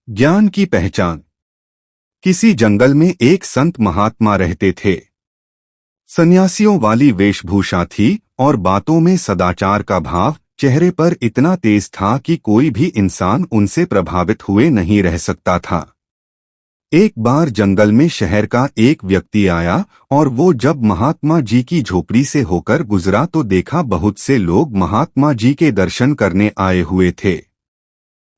ज्ञान की पहचान। किसी जंगल में एक संत महात्मा रहते थे। सन्यासियों वाली वेशभूषा थी और बातों में सदाचार का भाव चेहरे पर इतना तेज था कि कोई भी इंसान उनसे प्रभावित हुए नहीं रह सकता था। एक बार जंगल में शहर का एक व्यक्ति आया और वो जब महात्मा जी की झोपड़ी से होकर गुजरा तो देखा बहुत से लोग महात्मा जी के दर्शन करने आए हुए थे।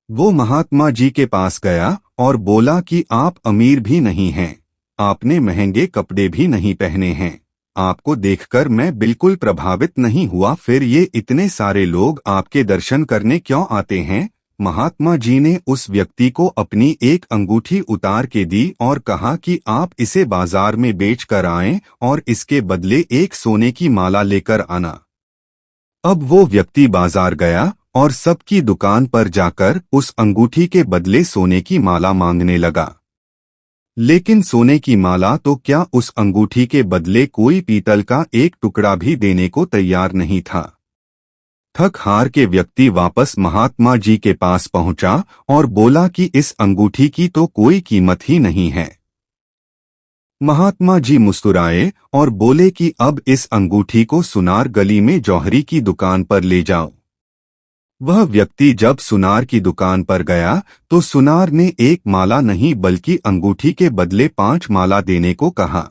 वो महात्मा जी के पास गया और बोला कि आप अमीर भी नहीं हैं, आपने महंगे कपड़े भी नहीं पहने हैं, आपको देखकर मैं बिल्कुल प्रभावित नहीं हुआ, फिर ये इतने सारे लोग आपके दर्शन करने क्यों आते हैं? महात्मा जी ने उस व्यक्ति को अपनी एक अंगूठी उतार के दी और कहा कि आप इसे बाजार में बेच कर आएं और इसके बदले एक सोने की माला लेकर आना। अब वो व्यक्ति बाजार गया और सबकी दुकान पर जाकर उस अंगूठी के बदले सोने की माला मांगने लगा, लेकिन सोने की माला तो क्या, उस अंगूठी के बदले कोई पीतल का एक टुकड़ा भी देने को तैयार नहीं था। थक हार के व्यक्ति वापस महात्मा जी के पास पहुंचा और बोला कि इस अंगूठी की तो कोई कीमत ही नहीं है। महात्मा जी मुस्कुराए और बोले कि अब इस अंगूठी को सुनार गली में जौहरी की दुकान पर ले जाओ। वह व्यक्ति जब सुनार की दुकान पर गया तो सुनार ने एक माला नहीं बल्कि अंगूठी के बदले 5 माला देने को कहा।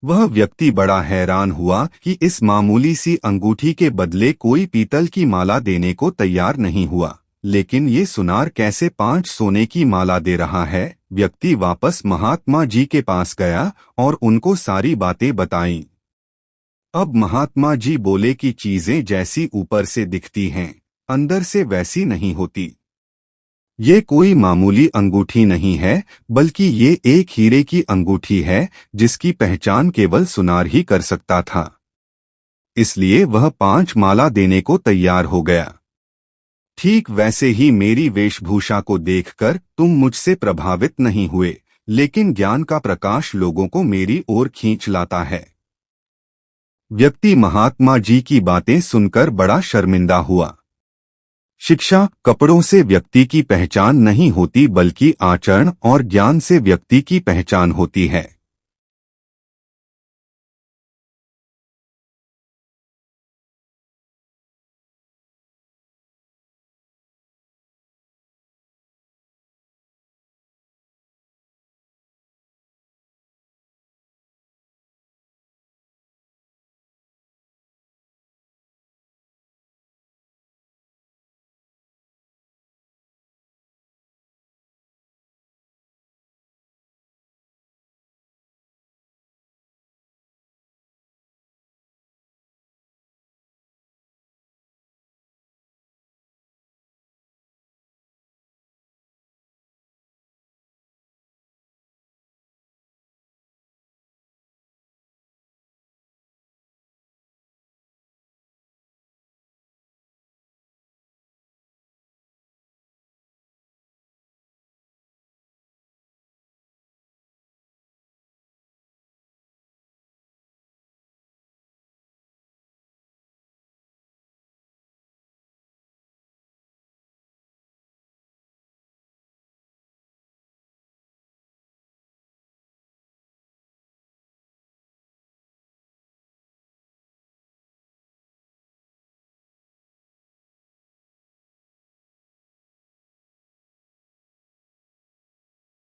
वह व्यक्ति बड़ा हैरान हुआ कि इस मामूली सी अंगूठी के बदले कोई पीतल की माला देने को तैयार नहीं हुआ, लेकिन ये सुनार कैसे 5 सोने की माला दे रहा है। व्यक्ति वापस महात्मा जी के पास गया और उनको सारी बातें बताईं। अब महात्मा जी बोले कि चीजें जैसी ऊपर से दिखती हैं, अंदर से वैसी नहीं होती। ये कोई मामूली अंगूठी नहीं है, बल्कि ये एक हीरे की अंगूठी है जिसकी पहचान केवल सुनार ही कर सकता था। इसलिए वह 5 माला देने को तैयार हो गया। ठीक वैसे ही मेरी वेशभूषा को देखकर तुम मुझसे प्रभावित नहीं हुए, लेकिन ज्ञान का प्रकाश लोगों को मेरी ओर खींच लाता है। व्यक्ति महात्मा जी की बातें सुनकर बड़ा शर्मिंदा हुआ। शिक्षा, कपड़ों से व्यक्ति की पहचान नहीं होती बल्कि आचरण और ज्ञान से व्यक्ति की पहचान होती है।